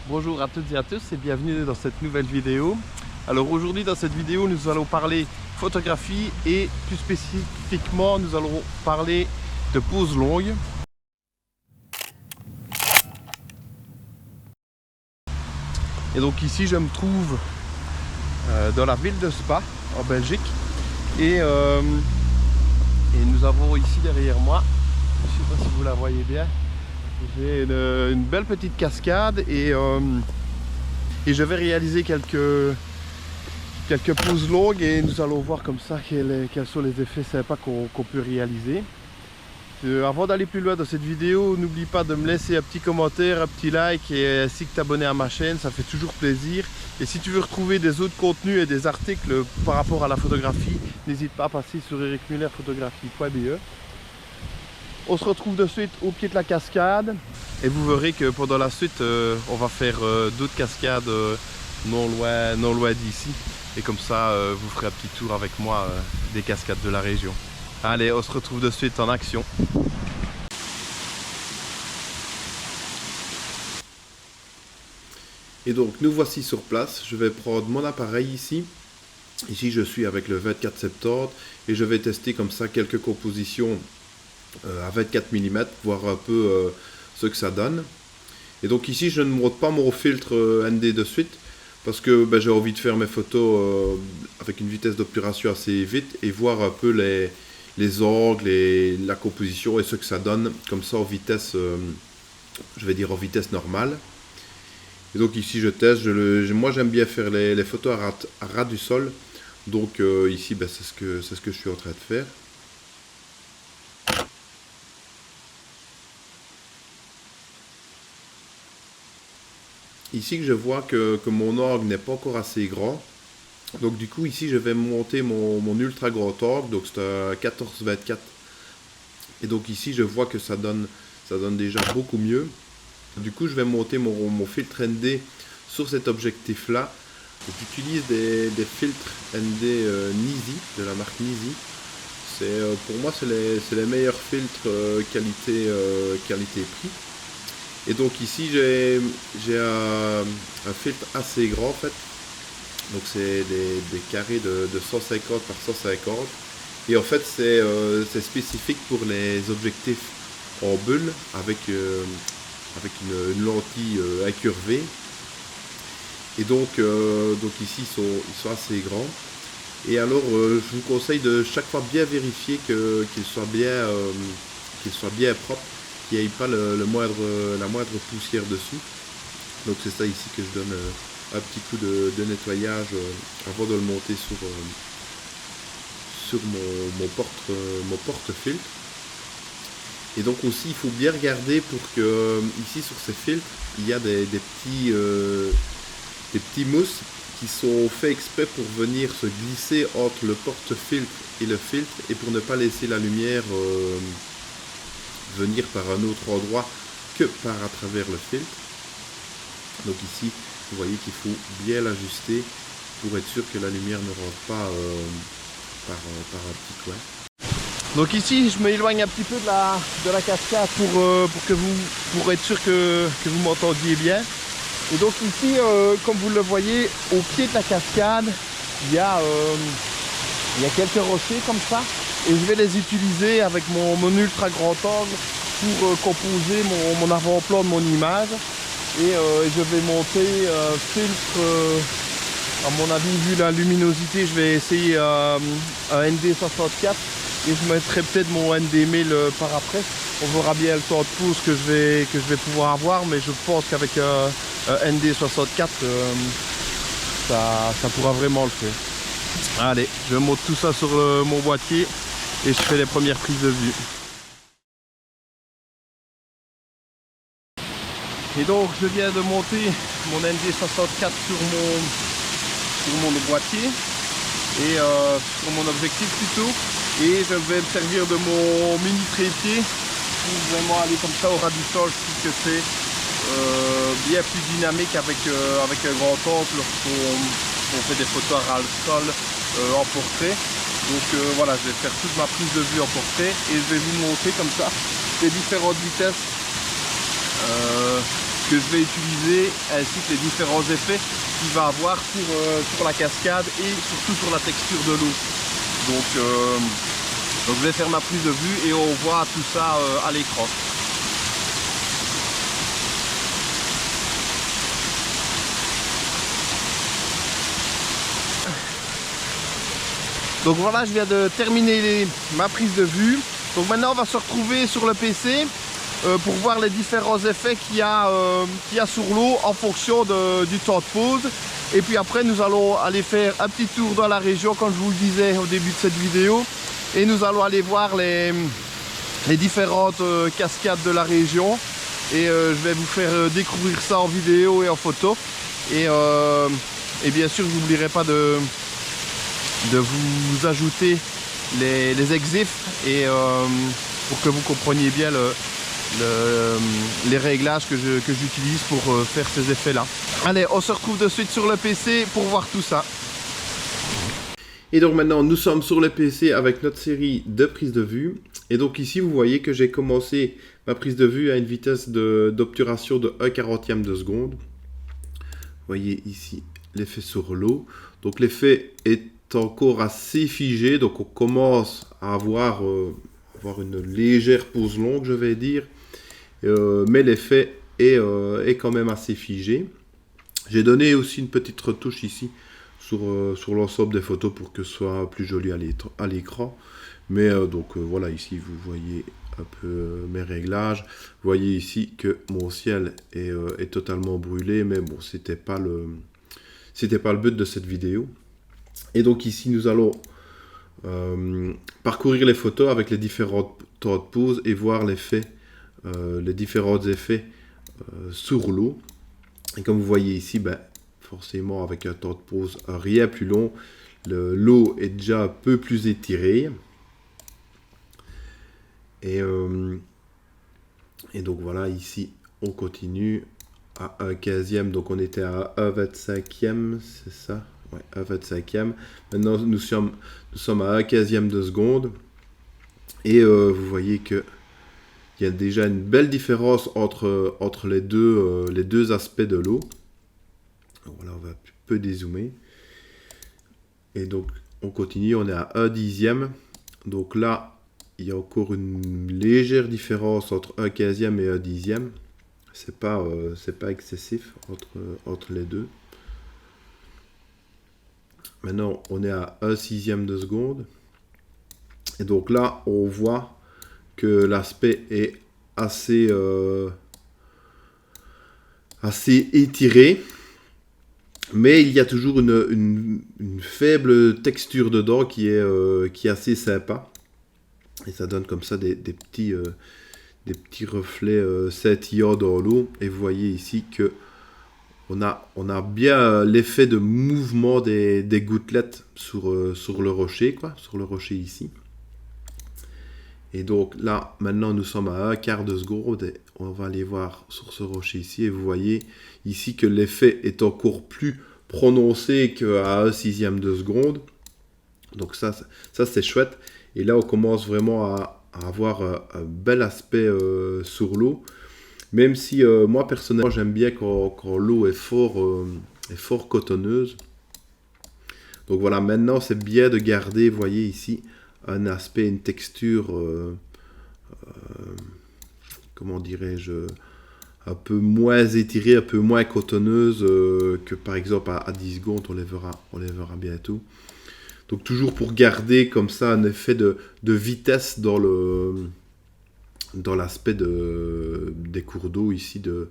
Bonjour à toutes et à tous et bienvenue dans cette nouvelle vidéo. Alors aujourd'hui dans cette vidéo nous allons parler photographie et plus spécifiquement nous allons parler de poses longues. Et donc ici je me trouve dans la ville de Spa en Belgique et nous avons ici derrière moi, je ne sais pas si vous la voyez bien, j'ai une belle petite cascade et je vais réaliser quelques pauses longues et nous allons voir comme ça quels sont les effets sympas qu'on peut réaliser. Avant d'aller plus loin dans cette vidéo, n'oublie pas de me laisser un petit commentaire, un petit like et ainsi que t'abonner à ma chaîne, ça fait toujours plaisir. Et si tu veux retrouver des autres contenus et des articles par rapport à la photographie, n'hésite pas à passer sur ericmullerphotographie.be. On se retrouve de suite au pied de la cascade et vous verrez que pendant la suite on va faire d'autres cascades non loin d'ici et comme ça vous ferez un petit tour avec moi des cascades de la région. Allez, on se retrouve de suite en action. Et donc nous voici sur place, je vais prendre mon appareil ici. Ici je suis avec le 24-70 et je vais tester comme ça quelques compositions à 24 mm, voir un peu ce que ça donne. Et donc ici je ne monte pas mon filtre ND de suite parce que j'ai envie de faire mes photos avec une vitesse d'obturation assez vite et voir un peu les angles et la composition et ce que ça donne comme ça en vitesse, je vais dire en vitesse normale. Et donc ici je teste, moi j'aime bien faire les photos à ras du sol, donc ici c'est ce que je suis en train de faire. Ici que je vois que mon angle n'est pas encore assez grand, donc du coup ici je vais monter mon ultra grand angle, donc c'est un 14-24. Et donc ici je vois que ça donne déjà beaucoup mieux. Du coup je vais monter mon filtre ND sur cet objectif là. J'utilise des filtres ND Nisi, de la marque Nisi. Pour moi c'est les meilleurs filtres qualité-prix. Et donc ici j'ai un filtre assez grand en fait. Donc c'est des carrés de 150 par 150. Et en fait c'est spécifique pour les objectifs en bulle avec une lentille incurvée. Et donc ici ils sont assez grands. Et alors je vous conseille de chaque fois bien vérifier qu'ils soient bien propres, qu'il n'y ait pas la moindre poussière dessus. Donc c'est ça ici que je donne un petit coup de nettoyage avant de le monter sur mon porte-filtre. Et donc aussi il faut bien regarder pour que ici sur ces filtres il y a des petits mousses qui sont faits exprès pour venir se glisser entre le porte-filtre et le filtre et pour ne pas laisser la lumière venir par un autre endroit que par à travers le filtre. Donc ici vous voyez qu'il faut bien l'ajuster pour être sûr que la lumière ne rentre pas par un petit coin. Donc ici je m'éloigne un petit peu de la cascade pour être sûr que vous m'entendiez bien. Et donc ici comme vous le voyez au pied de la cascade il y a quelques rochers comme ça et je vais les utiliser avec mon ultra grand angle pour composer mon avant-plan de mon image et je vais monter un filtre à mon avis vu la luminosité je vais essayer un ND64 et je mettrai peut-être mon ND1000 par après. On verra bien le temps de pause que je vais pouvoir avoir, mais je pense qu'avec un ND64 ça pourra vraiment le faire. Allez, je monte tout ça sur mon boîtier et je fais les premières prises de vue. Et donc je viens de monter mon ND64 sur mon boîtier et sur mon objectif plutôt. Et je vais me servir de mon mini trépied pour vraiment aller comme ça au ras du sol. Je trouve que c'est bien plus dynamique avec un grand angle lorsqu'on fait des photos à ras le sol en portrait. Donc voilà, je vais faire toute ma prise de vue en portrait et je vais vous montrer comme ça les différentes vitesses que je vais utiliser, ainsi que les différents effets qu'il va avoir sur la cascade et surtout sur la texture de l'eau. Donc je vais faire ma prise de vue et on voit tout ça à l'écran. Donc voilà, je viens de terminer ma prise de vue. Donc maintenant on va se retrouver sur le PC pour voir les différents effets qu'il y a sur l'eau en fonction du temps de pause. Et puis après nous allons aller faire un petit tour dans la région comme je vous le disais au début de cette vidéo. Et nous allons aller voir les différentes cascades de la région. Et je vais vous faire découvrir ça en vidéo et en photo. Et bien sûr je n'oublierai pas de vous ajouter les exifs et pour que vous compreniez bien les réglages que j'utilise pour faire ces effets là. Allez, on se retrouve de suite sur le PC pour voir tout ça. Et donc maintenant nous sommes sur le PC avec notre série de prises de vue. Et donc ici vous voyez que j'ai commencé ma prise de vue à une vitesse d'obturation de 1/40e de seconde. Vous voyez ici l'effet sur l'eau. Donc l'effet est encore assez figé, donc on commence à avoir une légère pause longue, je vais dire, mais l'effet est quand même assez figé. J'ai donné aussi une petite retouche ici sur l'ensemble des photos pour que ce soit plus joli à l'écran, mais voilà, ici vous voyez un peu mes réglages. Vous voyez ici que mon ciel est totalement brûlé, mais bon, c'était pas le but de cette vidéo. Et donc ici nous allons parcourir les photos avec les différents temps de pause et voir les différents effets sur l'eau. Et comme vous voyez ici, forcément avec un temps de pause rien plus long, l'eau est déjà un peu plus étirée. Et donc voilà, ici on continue à 1/15e, donc on était à 1/25e, c'est ça? Ouais, 1/25e. Maintenant, nous sommes à 1/15e de seconde. Et vous voyez qu'il y a déjà une belle différence entre les deux aspects de l'eau. Voilà, on va un peu dézoomer. Et donc, on continue. On est à 1/10e. Donc là, il y a encore une légère différence entre 1/15e et 1/10e. C'est pas excessif entre les deux. Maintenant, on est à 1/6e de seconde. Et donc là, on voit que l'aspect est assez étiré. Mais il y a toujours une faible texture dedans qui est assez sympa. Et ça donne comme ça des petits reflets scintillants dans l'eau. Et vous voyez ici que on a bien l'effet de mouvement des gouttelettes sur le rocher, sur le rocher ici. Et donc là, maintenant, nous sommes à 1/4 de seconde et on va aller voir sur ce rocher ici. Et vous voyez ici que l'effet est encore plus prononcé qu'à 1/6e de seconde. Donc ça c'est chouette. Et là, on commence vraiment à avoir un bel aspect sur l'eau. Même si moi personnellement j'aime bien quand l'eau est fort cotonneuse. Donc voilà, maintenant c'est bien de garder, vous voyez ici, un aspect, une texture, comment dirais-je, un peu moins étirée, un peu moins cotonneuse que par exemple à 10 secondes, on les verra bientôt. Donc toujours pour garder comme ça un effet de vitesse dans l'aspect des cours d'eau ici de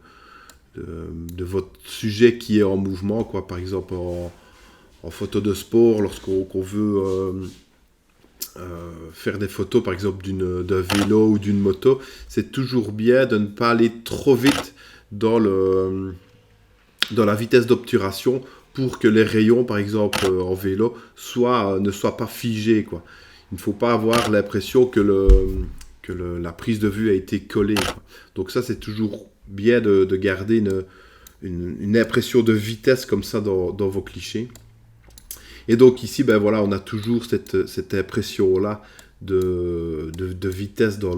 votre sujet qui est en mouvement, par exemple en photo de sport, lorsqu'on veut faire des photos par exemple d'un vélo ou d'une moto, c'est toujours bien de ne pas aller trop vite dans la vitesse d'obturation pour que les rayons par exemple en vélo ne soient pas figés, quoi. Il ne faut pas avoir l'impression que la prise de vue a été collée, quoi. Donc ça c'est toujours bien de garder une impression de vitesse comme ça dans vos clichés. Et donc ici, voilà, on a toujours cette impression-là de vitesse dans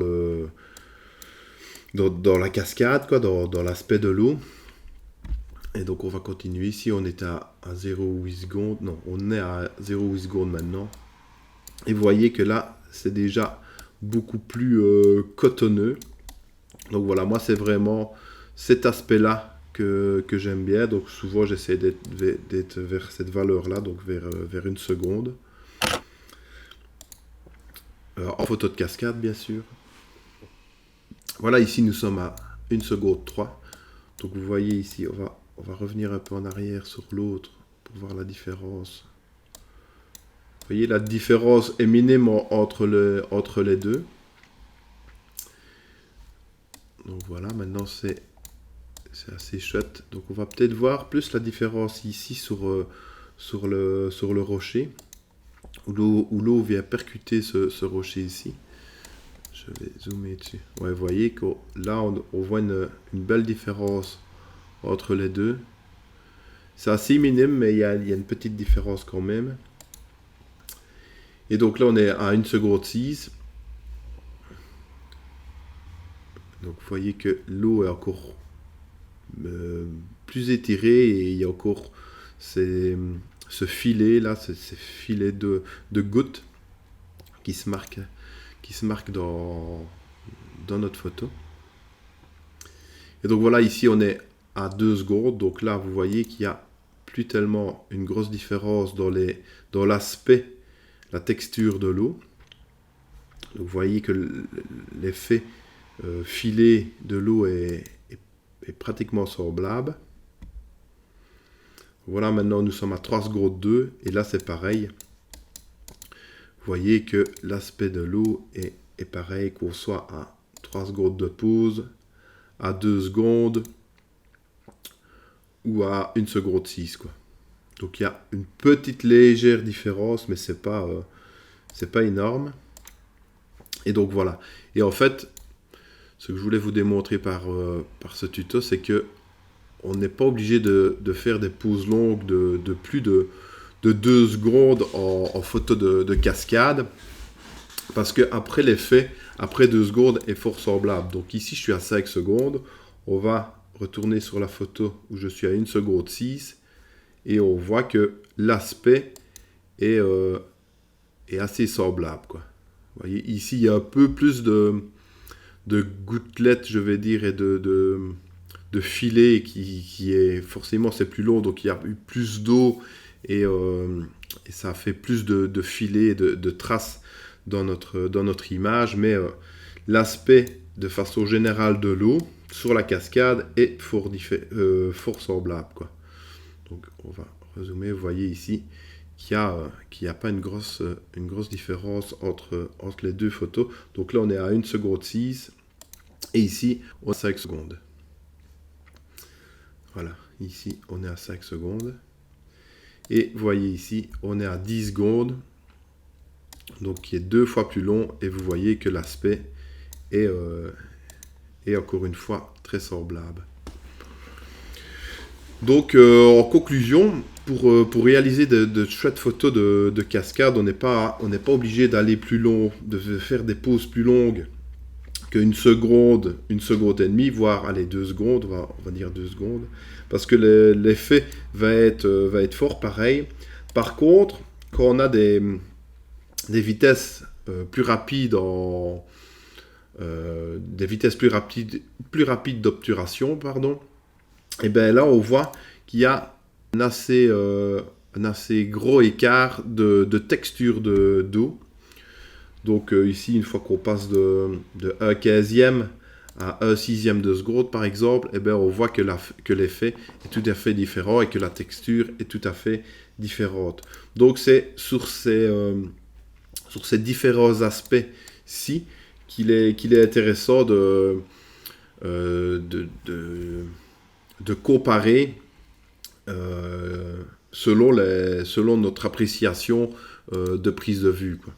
dans la cascade, quoi, dans l'aspect de l'eau. Et donc on va continuer. Ici on est à 0,8 secondes. Non, on est à 0,8 secondes maintenant. Et vous voyez que là, c'est déjà beaucoup plus cotonneux. Donc voilà, moi c'est vraiment cet aspect-là que j'aime bien. Donc souvent j'essaie d'être vers cette valeur-là, donc vers 1 seconde. En photo de cascade, bien sûr. Voilà, ici nous sommes à 1 seconde 3. Donc vous voyez ici, on va revenir un peu en arrière sur l'autre pour voir la différence. Vous voyez, la différence est minime entre les deux. Donc voilà, maintenant c'est assez chouette. Donc on va peut-être voir plus la différence ici sur le rocher, où l'eau vient percuter ce rocher ici. Je vais zoomer dessus. Ouais, vous voyez que là on voit une belle différence entre les deux. C'est assez minime, mais il y a une petite différence quand même. Et donc là on est à 1 seconde 6. Donc vous voyez que l'eau est encore plus étirée et il y a encore ce filet là, ces filets de gouttes qui se marquent dans notre photo. Et donc voilà, ici on est à 2 secondes. Donc là vous voyez qu'il n'y a plus tellement une grosse différence dans l'aspect, la texture de l'eau. Donc vous voyez que l'effet filet de l'eau est pratiquement semblable. Voilà, maintenant nous sommes à 3 secondes 2 et là c'est pareil. Vous voyez que l'aspect de l'eau est pareil, qu'on soit à 3 secondes de pause, à 2 secondes ou à 1 seconde 6 quoi. Donc il y a une petite légère différence, mais c'est pas énorme. Et donc voilà. Et en fait, ce que je voulais vous démontrer par ce tuto, c'est que on n'est pas obligé de faire des pauses longues de plus de 2 secondes en photo de cascade, parce que après l'effet, après 2 secondes, est fort semblable. Donc ici, je suis à 5 secondes. On va retourner sur la photo où je suis à 1 seconde 6, et on voit que l'aspect est assez semblable, quoi. Vous voyez, ici, il y a un peu plus de gouttelettes, je vais dire, et de filet qui est forcément, c'est plus long, donc il y a eu plus d'eau et ça fait plus de filets, de traces dans notre image, mais l'aspect de façon générale de l'eau sur la cascade est fort semblable, quoi. Donc on va résumer, vous voyez ici qu'il n'y a pas une grosse différence entre les deux photos. Donc là on est à 1 seconde 6 et ici on est à 5 secondes. Voilà, ici on est à 5 secondes. Et vous voyez ici, on est à 10 secondes. Donc qui est 2 fois plus long. Et vous voyez que l'aspect est encore une fois très semblable. Donc en conclusion, pour réaliser de chouettes photos de cascade, on n'est pas obligé d'aller plus long, de faire des pauses plus longues qu'une seconde, 1 seconde et demie, voire allez, 2 secondes, on va dire 2 secondes, parce que l'effet va être fort pareil. Par contre, quand on a des vitesses plus rapides des vitesses plus rapides d'obturation, pardon, et bien là on voit qu'il y a un assez gros écart de texture d'eau. Donc ici, une fois qu'on passe de 1/15e à 1/6e de seconde, par exemple, eh bien, on voit que l'effet est tout à fait différent et que la texture est tout à fait différente. Donc c'est sur ces différents aspects-ci qu'il est intéressant de comparer selon notre appréciation de prise de vue, quoi.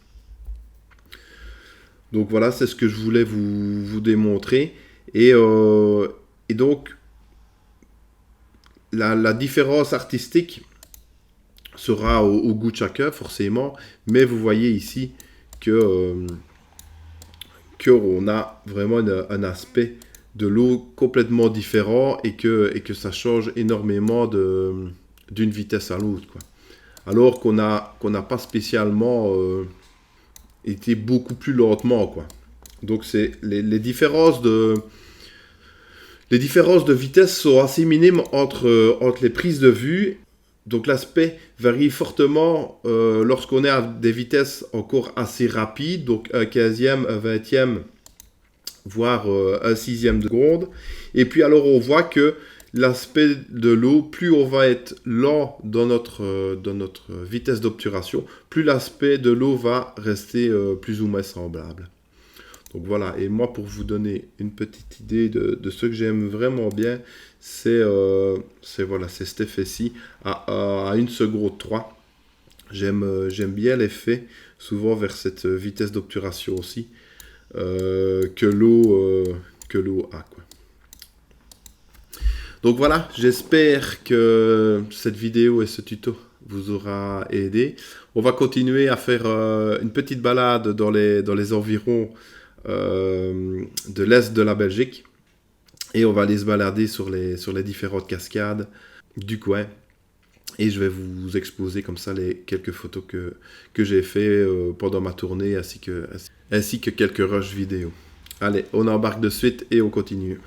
Donc voilà, c'est ce que je voulais vous démontrer. Et donc, la différence artistique sera au goût de chacun, forcément. Mais vous voyez ici qu'on a vraiment un aspect de l'eau complètement différent et que ça change énormément d'une vitesse à l'autre, quoi. Alors qu'on n'a pas spécialement été beaucoup plus lentement, quoi. Donc c'est les différences de vitesse sont assez minimes entre les prises de vue. Donc l'aspect varie fortement lorsqu'on est à des vitesses encore assez rapides, donc un 15e, un 20e, voire un 6e de seconde. Et puis alors on voit que l'aspect de l'eau, plus on va être lent dans notre vitesse d'obturation, plus l'aspect de l'eau va rester plus ou moins semblable. Donc voilà, et moi pour vous donner une petite idée de ce que j'aime vraiment bien, c'est cet effet-ci à 1 seconde 3. J'aime bien l'effet, souvent vers cette vitesse d'obturation aussi, que l'eau a, quoi. Donc voilà, j'espère que cette vidéo et ce tuto vous aura aidé. On va continuer à faire une petite balade dans les environs de l'est de la Belgique. Et on va aller se balader sur les différentes cascades du coin. Et je vais vous exposer comme ça les quelques photos que j'ai fait pendant ma tournée ainsi que quelques rushs vidéo. Allez, on embarque de suite et on continue.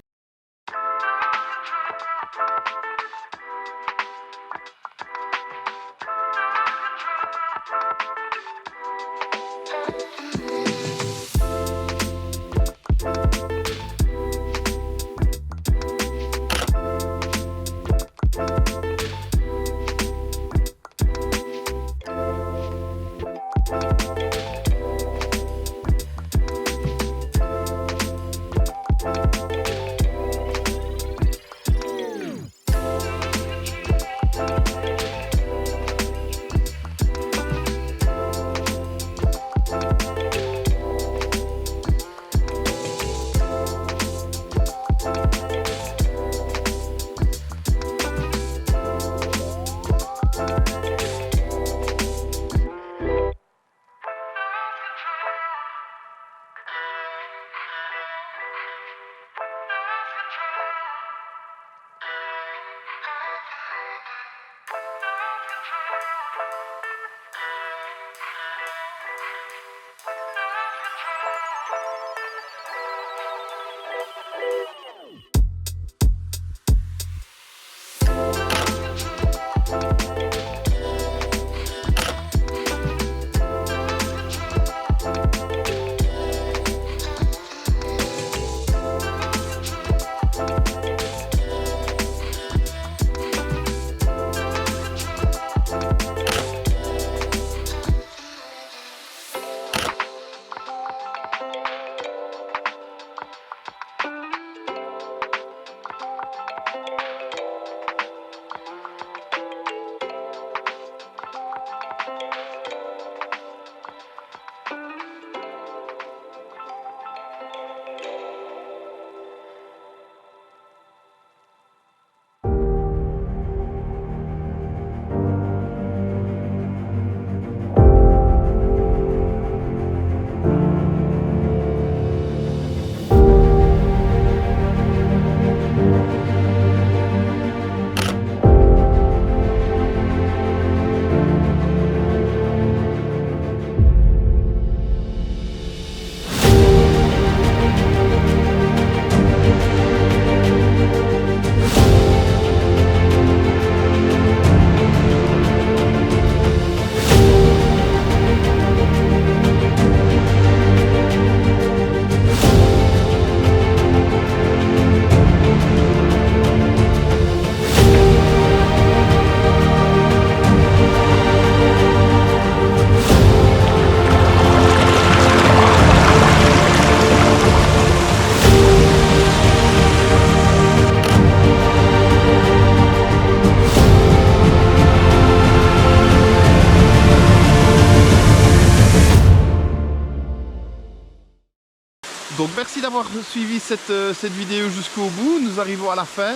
Donc merci d'avoir suivi cette vidéo jusqu'au bout. Nous arrivons à la fin.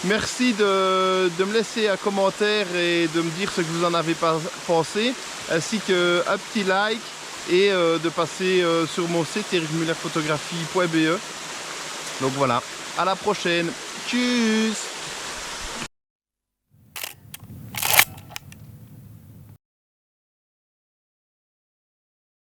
Merci de me laisser un commentaire et de me dire ce que vous en avez pensé, ainsi qu'un petit like et de passer sur mon site ericmullerphotographie.be. Donc voilà. À la prochaine. Tchuss.